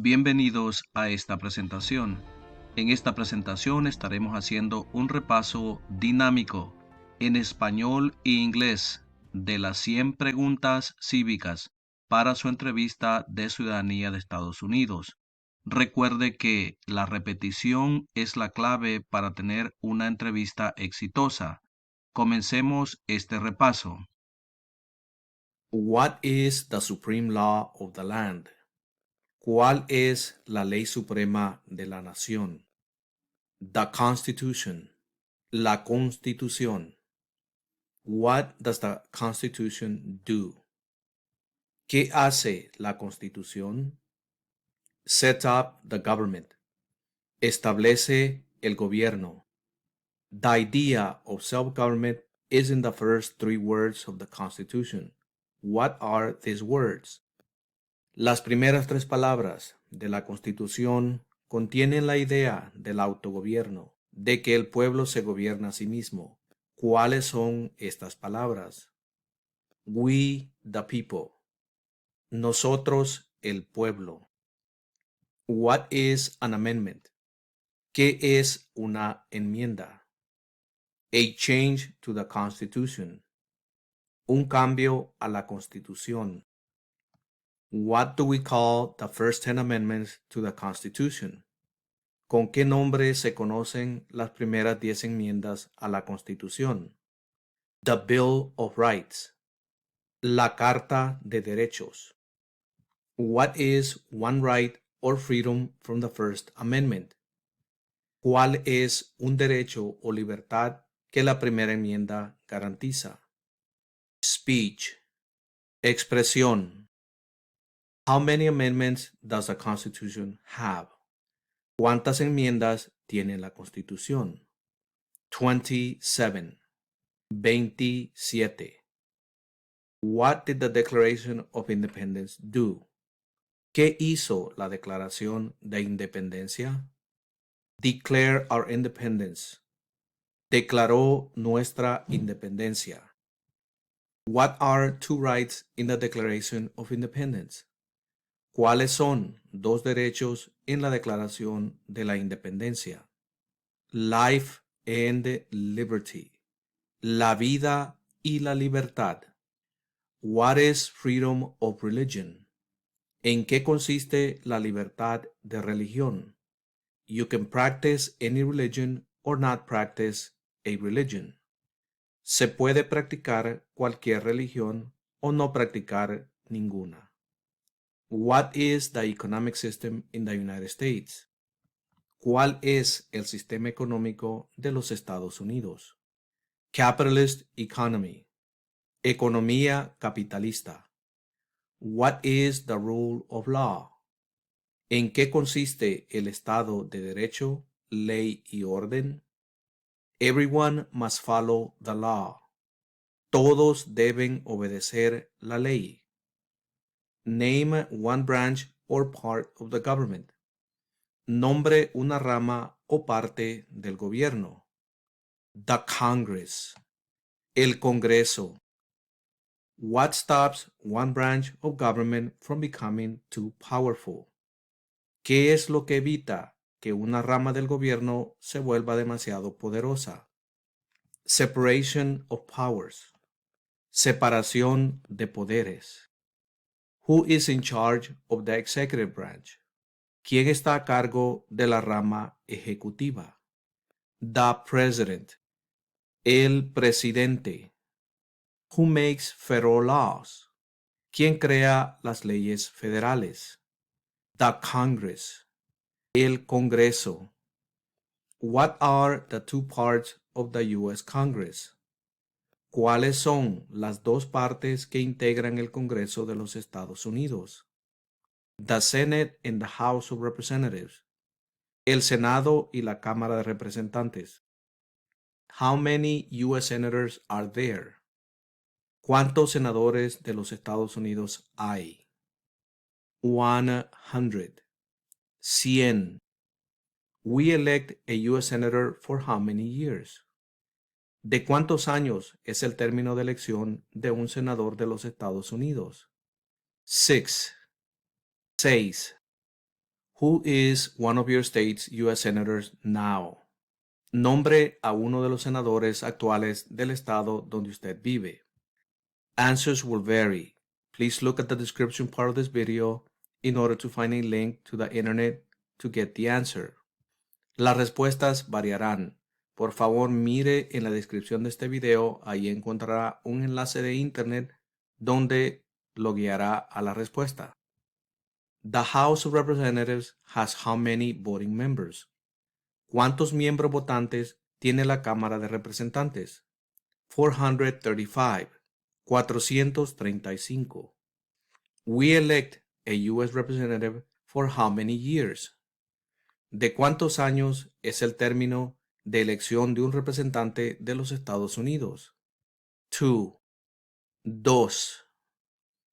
Bienvenidos a esta presentación. En esta presentación estaremos haciendo un repaso dinámico en español e inglés de las 100 preguntas cívicas para su entrevista de ciudadanía de Estados Unidos. Recuerde que la repetición es la clave para tener una entrevista exitosa. Comencemos este repaso. What is the supreme law of the land? ¿Cuál es la ley suprema de la nación? The Constitution. La Constitución. What does the Constitution do? ¿Qué hace la Constitución? Set up the government. Establece el gobierno. The idea of self-government is in the first three words of the Constitution. What are these words? Las primeras tres palabras de la Constitución contienen la idea del autogobierno, de que el pueblo se gobierna a sí mismo. ¿Cuáles son estas palabras? We the people. Nosotros el pueblo. What is an amendment? ¿Qué es una enmienda? A change to the Constitution. Un cambio a la Constitución. What do we call the first 10 amendments to the Constitution? ¿Con qué nombre se conocen las primeras 10 enmiendas a la Constitución? The Bill of Rights. La Carta de Derechos. What is one right or freedom from the First Amendment? ¿Cuál es un derecho o libertad que la primera enmienda garantiza? Speech. Expresión. How many amendments does the Constitution have? ¿Cuántas enmiendas tiene la Constitución? 27. 27. What did the Declaration of Independence do? ¿Qué hizo la Declaración de Independencia? Declare our independence. Declaró nuestra independencia. What are two rights in the Declaration of Independence? ¿Cuáles son dos derechos en la Declaración de la Independencia? Life and liberty. La vida y la libertad. What is freedom of religion? ¿En qué consiste la libertad de religión? You can practice any religion or not practice a religion. Se puede practicar cualquier religión o no practicar ninguna. What is the economic system in the United States? ¿Cuál es el sistema económico de los Estados Unidos? Capitalist economy. Economía capitalista. What is the rule of law? ¿En qué consiste el Estado de Derecho, ley y orden? Everyone must follow the law. Todos deben obedecer la ley. Name one branch or part of the government. Nombre una rama o parte del gobierno. The Congress. El Congreso. What stops one branch of government from becoming too powerful? ¿Qué es lo que evita que una rama del gobierno se vuelva demasiado poderosa? Separation of powers. Separación de poderes. Who is in charge of the executive branch? ¿Quién está a cargo de la rama ejecutiva? The president. El presidente. Who makes federal laws? ¿Quién crea las leyes federales? The Congress. El Congreso. What are the two parts of the U.S. Congress? ¿Cuáles son las dos partes que integran el Congreso de los Estados Unidos? The Senate and the House of Representatives. El Senado y la Cámara de Representantes. How many U.S. senators are there? ¿Cuántos senadores de los Estados Unidos hay? 100. 100. We elect a U.S. senator for how many years? ¿De cuántos años es el término de elección de un senador de los Estados Unidos? 6. 6. Who is one of your state's U.S. senators now? Nombre a uno de los senadores actuales del estado donde usted vive. Answers will vary. Please look at the description part of this video in order to find a link to the internet to get the answer. Las respuestas variarán. Por favor, mire en la descripción de este video, ahí encontrará un enlace de internet donde lo guiará a la respuesta. The House of Representatives has how many voting members? ¿Cuántos miembros votantes tiene la Cámara de Representantes? 435. 435. We elect a U.S. representative for how many years? ¿De cuántos años es el término de elección de un representante de los Estados Unidos? 2. 2.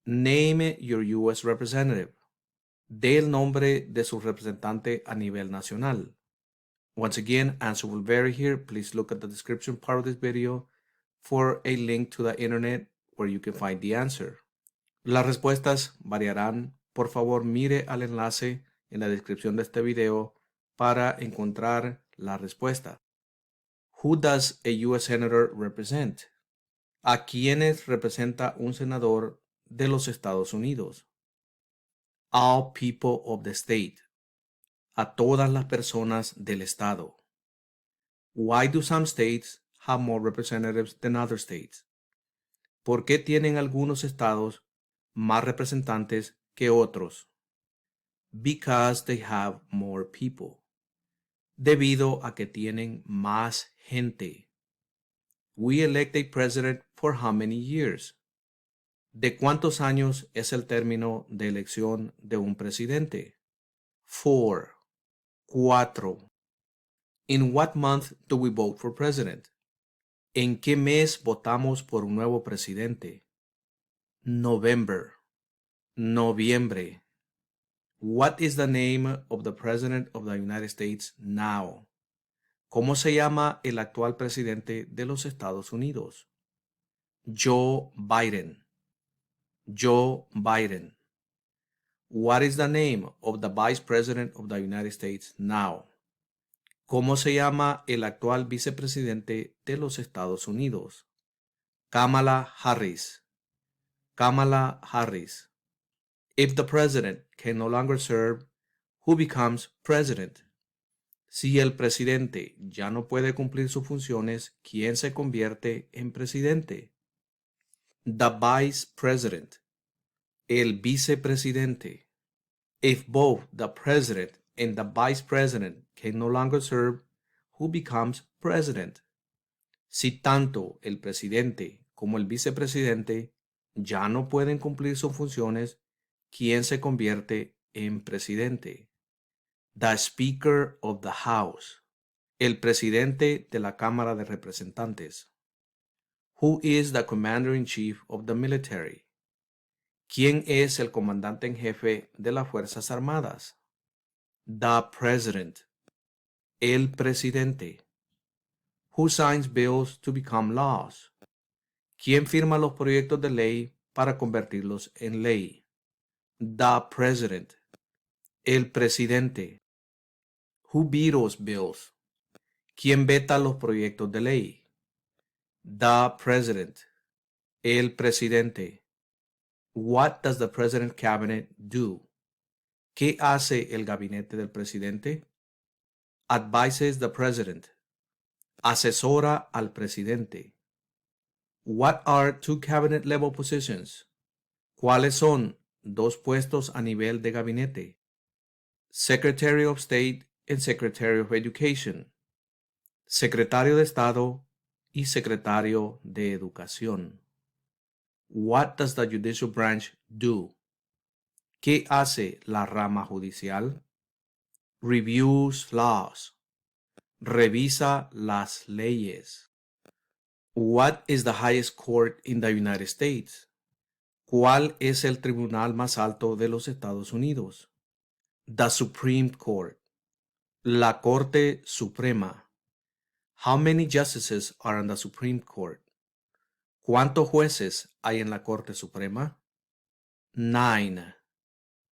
Name your U.S. representative. Dé el nombre de su representante a nivel nacional. Once again, answer will vary here. Please look at the description part of this video for a link to the internet where you can find the answer. Las respuestas variarán. Por favor, mire al enlace en la descripción de este video para encontrar la respuesta. Who does a U.S. Senator represent? ¿A quiénes representa un senador de los Estados Unidos? All people of the state. A todas las personas del estado. Why do some states have more representatives than other states? ¿Por qué tienen algunos estados más representantes que otros? Because they have more people. Debido a que tienen más gente. We elect a president for how many years? ¿De cuántos años es el término de elección de un presidente? 4. 4. In what month do we vote for president? ¿En qué mes votamos por un nuevo presidente? November. Noviembre. What is the name of the President of the United States now? ¿Cómo se llama el actual presidente de los Estados Unidos? Joe Biden. Joe Biden. What is the name of the Vice President of the United States now? ¿Cómo se llama el actual vicepresidente de los Estados Unidos? Kamala Harris. Kamala Harris. If the president can no longer serve, who becomes president? Si el presidente ya no puede cumplir sus funciones, ¿quién se convierte en presidente? The vice president. El vicepresidente. If both the president and the vice president can no longer serve, who becomes president? Si tanto el presidente como el vicepresidente ya no pueden cumplir sus funciones, ¿quién se convierte en presidente? The Speaker of the House. El presidente de la Cámara de Representantes. Who is the commander-in-chief of the military? ¿Quién es el comandante en jefe de las Fuerzas Armadas? The President. El presidente. Who signs bills to become laws? ¿Quién firma los proyectos de ley para convertirlos en ley? The President. El presidente. Who vetoes bills? ¿Quién veta los proyectos de ley? The President. El presidente. What does the President Cabinet do? ¿Qué hace el gabinete del presidente? Advises the President. Asesora al presidente. What are two cabinet level positions? ¿Cuáles son dos puestos a nivel de gabinete? Secretary of State and Secretary of Education. Secretario de Estado y Secretario de Educación. What does the judicial branch do? ¿Qué hace la rama judicial? Reviews laws. Revisa las leyes. What is the highest court in the United States? ¿Cuál es el tribunal más alto de los Estados Unidos? The Supreme Court. La Corte Suprema. How many justices are on the Supreme Court? ¿Cuántos jueces hay en la Corte Suprema? 9.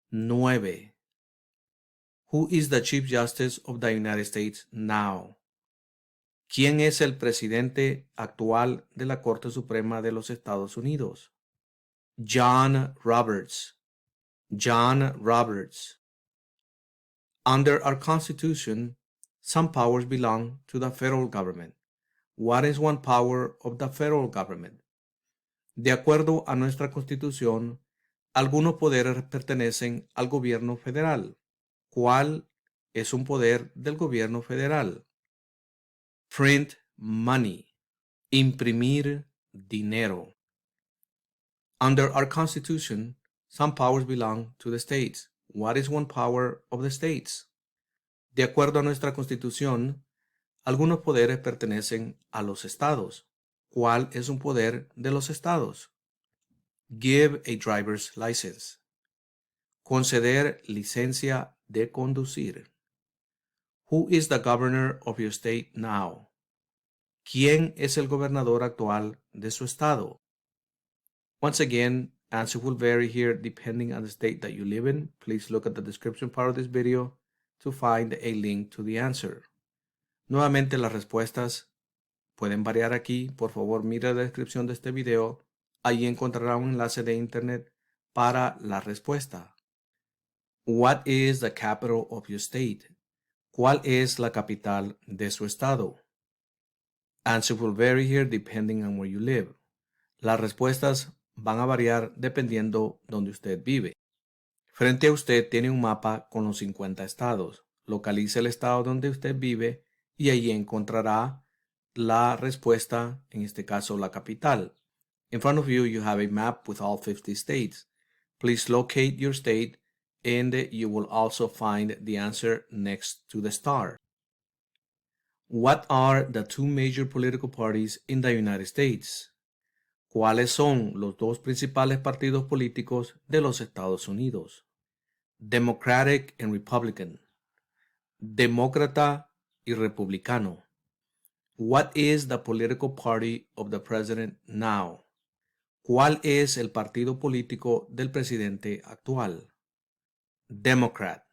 9. Who is the Chief Justice of the United States now? ¿Quién es el presidente actual de la Corte Suprema de los Estados Unidos? John Roberts. John Roberts. Under our Constitution, some powers belong to the federal government. What is one power of the federal government? De acuerdo a nuestra Constitución, algunos poderes pertenecen al gobierno federal. ¿Cuál es un poder del gobierno federal? Print money. Imprimir dinero. Under our Constitution, some powers belong to the states. What is one power of the states? De acuerdo a nuestra Constitución, algunos poderes pertenecen a los estados. ¿Cuál es un poder de los estados? Give a driver's license. Conceder licencia de conducir. Who is the governor of your state now? ¿Quién es el gobernador actual de su estado? Once again, answer will vary here depending on the state that you live in. Please look at the description part of this video to find a link to the answer. Nuevamente, las respuestas pueden variar aquí. Por favor, mire la descripción de este video. Allí encontrará un enlace de internet para la respuesta. What is the capital of your state? ¿Cuál es la capital de su estado? Answer will vary here depending on where you live. Las respuestas van a variar dependiendo donde usted vive. Frente a usted tiene un mapa con los 50 estados. Localice el estado donde usted vive y allí encontrará la respuesta, en este caso la capital. In front of you, you have a map with all 50 states. Please locate your state and you will also find the answer next to the star. What are the two major political parties in the United States? ¿Cuáles son los dos principales partidos políticos de los Estados Unidos? Democratic and Republican. Demócrata y republicano. What is the political party of the president now? ¿Cuál es el partido político del presidente actual? Democrat.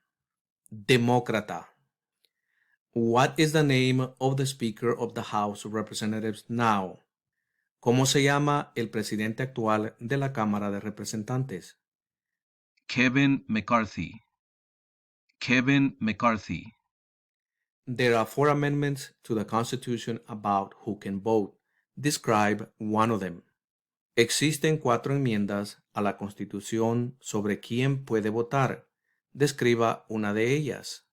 Demócrata. What is the name of the Speaker of the House of Representatives now? ¿Cómo se llama el presidente actual de la Cámara de Representantes? Kevin McCarthy. Kevin McCarthy. There are 4 amendments to the Constitution about who can vote. Describe one of them. Existen 4 enmiendas a la Constitución sobre quién puede votar. Describa una de ellas.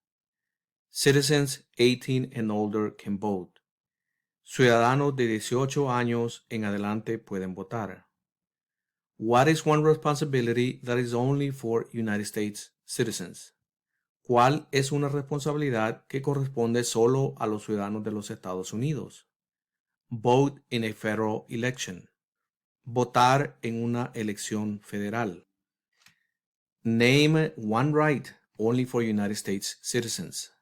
Citizens 18 and older can vote. Ciudadanos de 18 años en adelante pueden votar. What is one responsibility that is only for United States citizens? ¿Cuál es una responsabilidad que corresponde solo a los ciudadanos de los Estados Unidos? Vote in a federal election. Votar en una elección federal. Name one right only for United States citizens.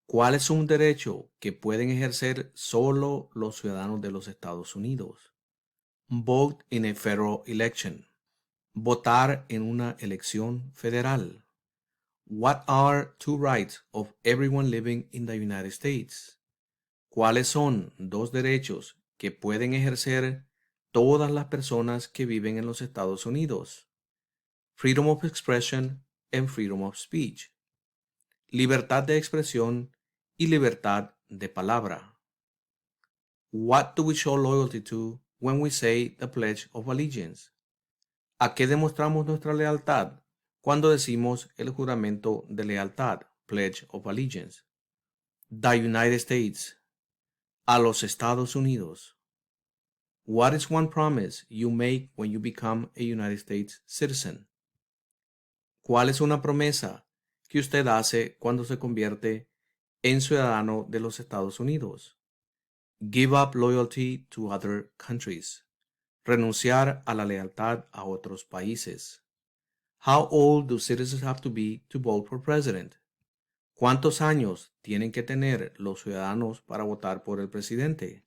¿Cuál es un derecho que pueden ejercer solo los ciudadanos de los Estados Unidos? Vote in a federal election. Votar en una elección federal. What are 2 rights of everyone living in the United States? ¿Cuáles son 2 derechos que pueden ejercer todas las personas que viven en los Estados Unidos? Freedom of expression and freedom of speech. Libertad de expresión y libertad de palabra. What do we show loyalty to when we say the Pledge of Allegiance? ¿A qué demostramos nuestra lealtad cuando decimos el juramento de lealtad, Pledge of Allegiance? The United States. A los Estados Unidos. What is one promise you make when you become a United States citizen? ¿Cuál es una promesa que usted hace cuando se convierte en ciudadano de los Estados Unidos? Give up loyalty to other countries. Renunciar a la lealtad a otros países. How old do citizens have to be to vote for president? ¿Cuántos años tienen que tener los ciudadanos para votar por el presidente?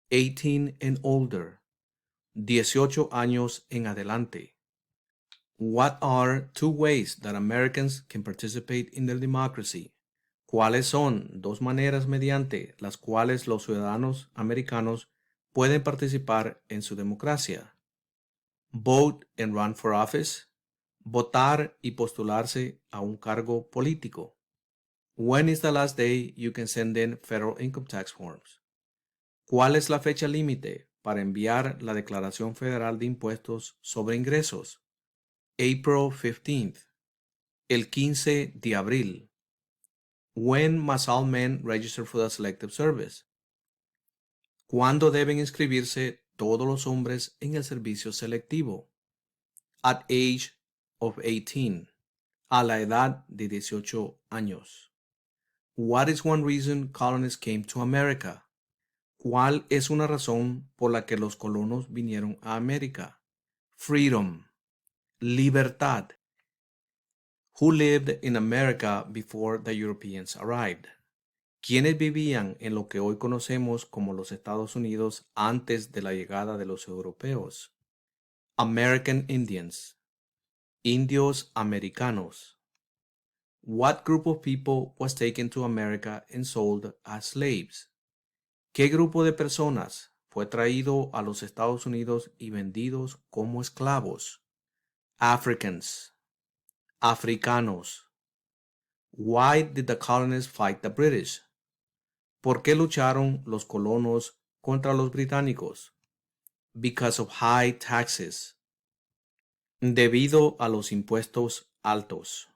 18 and older. 18 años en adelante. What are two ways that Americans can participate in their democracy? ¿Cuáles son dos maneras mediante las cuales los ciudadanos americanos pueden participar en su democracia? Vote and run for office. Votar y postularse a un cargo político. When is the last day you can send in federal income tax forms? ¿Cuál es la fecha límite para enviar la declaración federal de impuestos sobre ingresos? April 15th. El 15 de abril. When must all men register for the Selective Service? ¿Cuándo deben inscribirse todos los hombres en el servicio selectivo? At age of 18. A la edad de 18 años. What is one reason colonists came to America? ¿Cuál es una razón por la que los colonos vinieron a América? Freedom. Libertad. Who lived in America before the Europeans arrived? ¿Quiénes vivían en lo que hoy conocemos como los Estados Unidos antes de la llegada de los europeos? American Indians. Indios americanos. What group of people was taken to America and sold as slaves? ¿Qué grupo de personas fue traído a los Estados Unidos y vendidos como esclavos? Africans. Africanos. Why did the colonists fight the British? ¿Por qué lucharon los colonos contra los británicos? Because of high taxes. Debido a los impuestos altos.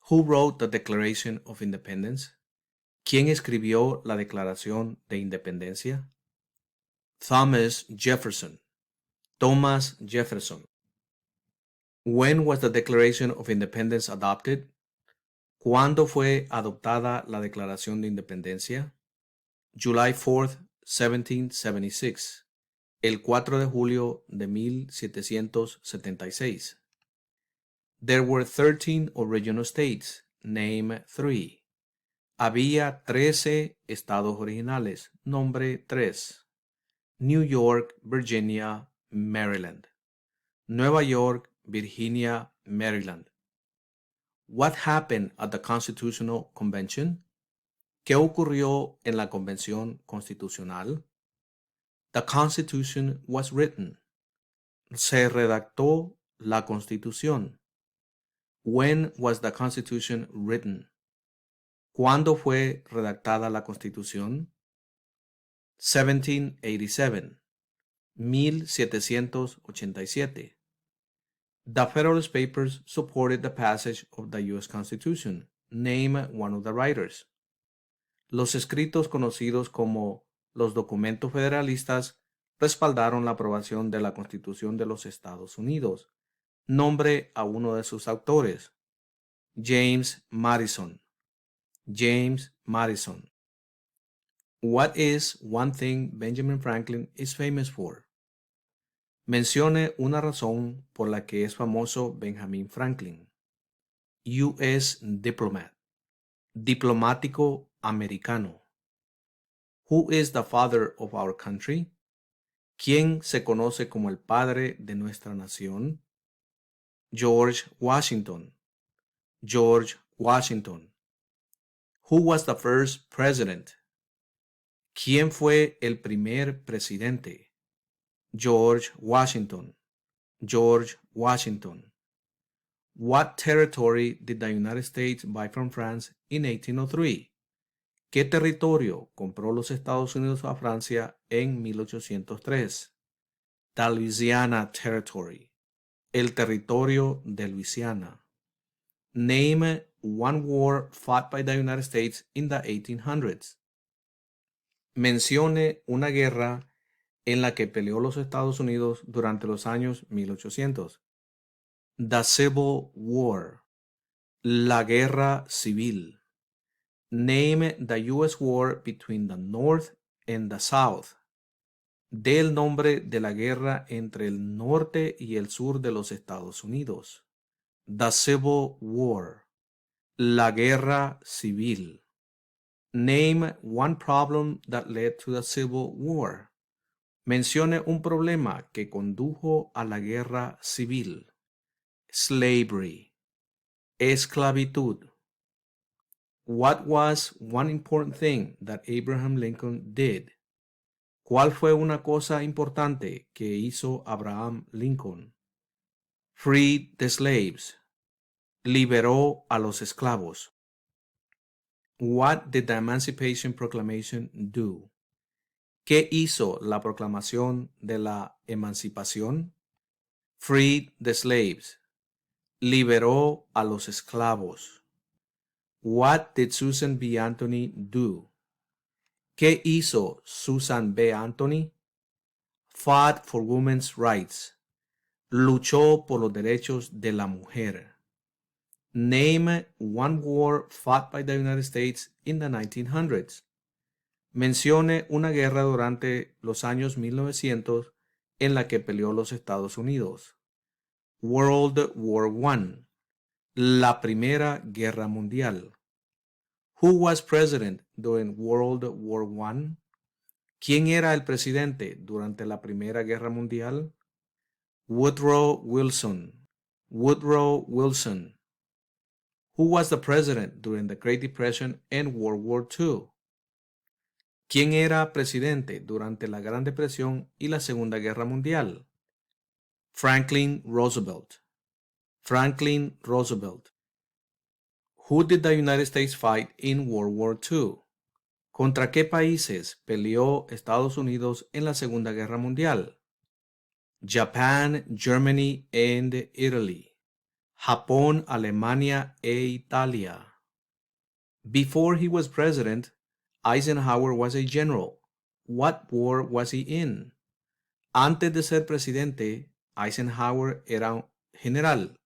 Who wrote the Declaration of Independence? ¿Quién escribió la Declaración de Independencia? Thomas Jefferson. Thomas Jefferson. When was the Declaration of Independence adopted? ¿Cuándo fue adoptada la Declaración de Independencia? July 4th, 1776. El 4 de julio de 1776. There were 13 original states. Name 3. Había 13 estados originales. Nombre 3. New York, Virginia, Maryland. Nueva York, Virginia, Maryland. What happened at the Constitutional Convention? ¿Qué ocurrió en la Convención Constitucional? The Constitution was written. Se redactó la Constitución. When was the Constitution written? ¿Cuándo fue redactada la Constitución? 1787. 1787. The Federalist Papers supported the passage of the U.S. Constitution. Name one of the writers. Los escritos conocidos como los documentos federalistas respaldaron la aprobación de la Constitución de los Estados Unidos. Nombre a uno de sus autores. James Madison. James Madison. What is one thing Benjamin Franklin is famous for? Mencione una razón por la que es famoso Benjamin Franklin. U.S. diplomat. Diplomático americano. Who is the father of our country? ¿Quién se conoce como el padre de nuestra nación? George Washington. George Washington. Who was the first president? ¿Quién fue el primer presidente? George Washington. George Washington. What territory did the United States buy from France in 1803? ¿Qué territorio compró los Estados Unidos a Francia en 1803? The Louisiana Territory. El territorio de Luisiana. Name one war fought by the United States in the 1800s. Mencione una guerra en la que peleó los Estados Unidos durante los años 1800. The Civil War. La guerra civil. Name the U.S. war between the North and the South. Dé el nombre de la guerra entre el norte y el sur de los Estados Unidos. The Civil War. La guerra civil. Name one problem that led to the Civil War. Mencione un problema que condujo a la guerra civil. Slavery. Esclavitud. What was one important thing that Abraham Lincoln did? ¿Cuál fue una cosa importante que hizo Abraham Lincoln? Freed the slaves. Liberó a los esclavos. What did the Emancipation Proclamation do? ¿Qué hizo la proclamación de la emancipación? Freed the slaves. Liberó a los esclavos. What did Susan B. Anthony do? ¿Qué hizo Susan B. Anthony? Fought for women's rights. Luchó por los derechos de la mujer. Name one war fought by the United States in the 1900s. Mencione una guerra durante los años 1900 en la que peleó los Estados Unidos. World War I. La Primera Guerra Mundial. Who was president during World War I? ¿Quién era el presidente durante la Primera Guerra Mundial? Woodrow Wilson. Woodrow Wilson. Who was the president during the Great Depression and World War II? ¿Quién era presidente durante la Gran Depresión y la Segunda Guerra Mundial? Franklin Roosevelt. Franklin Roosevelt. Who did the United States fight in World War II? ¿Contra qué países peleó Estados Unidos en la Segunda Guerra Mundial? Japan, Germany, and Italy. Japón, Alemania e Italia. Before he was president, Eisenhower was a general. What war was he in? Antes de ser presidente, Eisenhower era un general.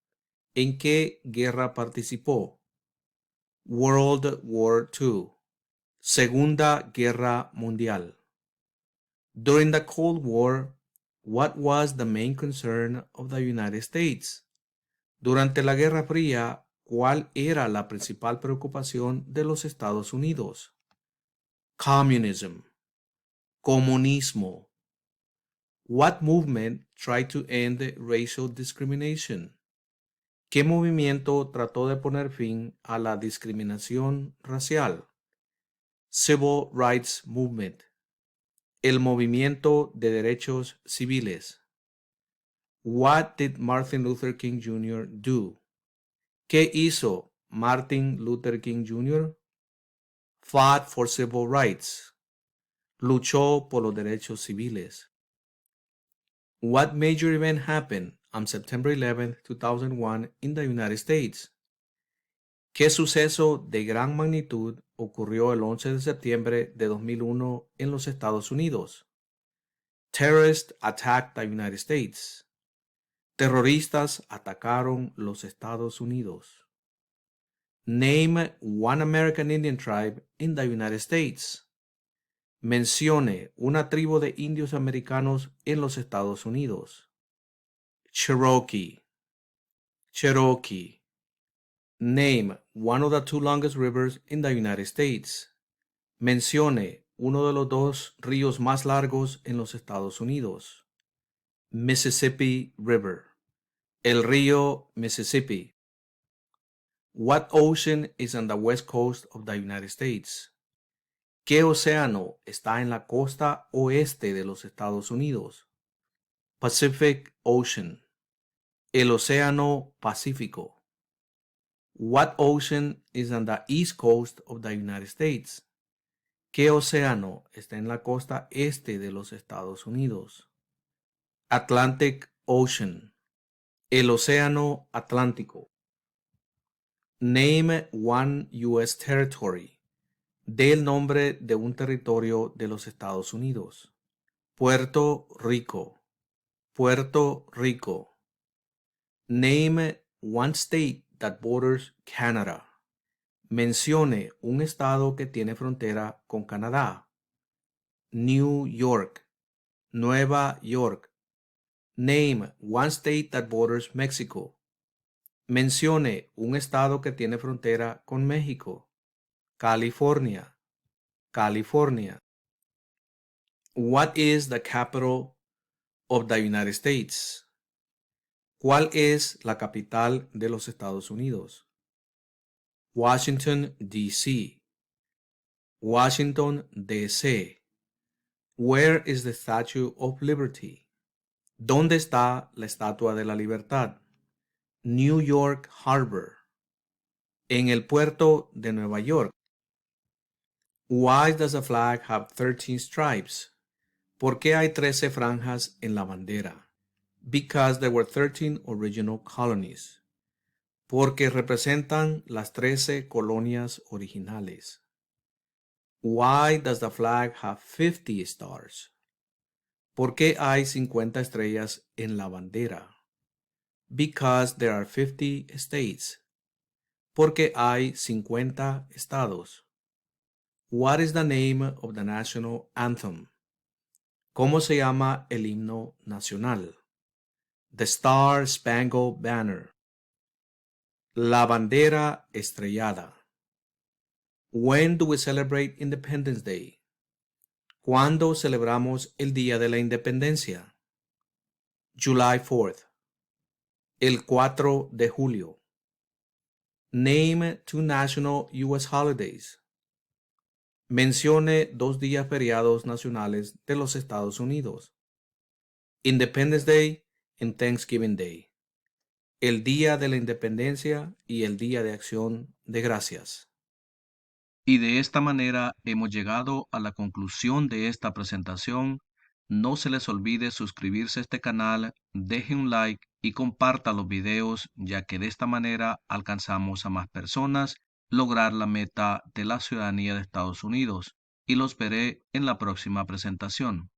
¿En qué guerra participó? World War II. Segunda Guerra Mundial. During the Cold War, what was the main concern of the United States? Durante la Guerra Fría, ¿cuál era la principal preocupación de los Estados Unidos? Communism. Comunismo. What movement tried to end racial discrimination? ¿Qué movimiento trató de poner fin a la discriminación racial? Civil Rights Movement. El movimiento de derechos civiles. What did Martin Luther King Jr. do? ¿Qué hizo Martin Luther King Jr.? Fought for civil rights. Luchó por los derechos civiles. What major event happened on September 11, 2001 in the United States? ¿Qué suceso de gran magnitud ocurrió el 11 de septiembre de 2001 en los Estados Unidos? Terrorists attacked the United States. Terroristas atacaron los Estados Unidos. Name one American Indian tribe in the United States. Mencione una tribu de indios americanos en los Estados Unidos. Cherokee. Cherokee. Name one of the two longest rivers in the United States. Mencione uno de los dos ríos más largos en los Estados Unidos. Mississippi River. El río Mississippi. What ocean is on the west coast of the United States? ¿Qué océano está en la costa oeste de los Estados Unidos? Pacific Ocean. El océano Pacífico. What ocean is on the east coast of the United States? ¿Qué océano está en la costa este de los Estados Unidos? Atlantic Ocean. El océano Atlántico. Name one U.S. territory. Dé el nombre de un territorio de los Estados Unidos. Puerto Rico. Puerto Rico. Name one state that borders Canada. Mencione un estado que tiene frontera con Canadá. New York. Nueva York. Name one state that borders Mexico. Mencione un estado que tiene frontera con México. California. California. What is the capital of the United States? ¿Cuál es la capital de los Estados Unidos? Washington, D.C. Washington, D.C. Where is the Statue of Liberty? ¿Dónde está la Estatua de la Libertad? New York Harbor. En el puerto de Nueva York. Why does the flag have 13 stripes? ¿Por qué hay 13 franjas en la bandera? Because there were 13 original colonies. Porque representan las 13 colonias originales. Why does the flag have 50 stars? ¿Por qué hay 50 estrellas en la bandera? Because there are 50 states. Porque hay 50 estados. What is the name of the national anthem? ¿Cómo se llama el himno nacional? The Star Spangled Banner. La bandera estrellada. When do we celebrate Independence Day? ¿Cuándo celebramos el Día de la Independencia? July 4th. El 4 de julio. Name two national U.S. holidays. Mencione dos días feriados nacionales de los Estados Unidos. Independence Day and Thanksgiving Day. El Día de la Independencia y el Día de Acción de Gracias. Y de esta manera hemos llegado a la conclusión de esta presentación. No se les olvide suscribirse a este canal, deje un like y comparta los videos, ya que de esta manera alcanzamos a más personas lograr la meta de la ciudadanía de Estados Unidos. Y los veré en la próxima presentación.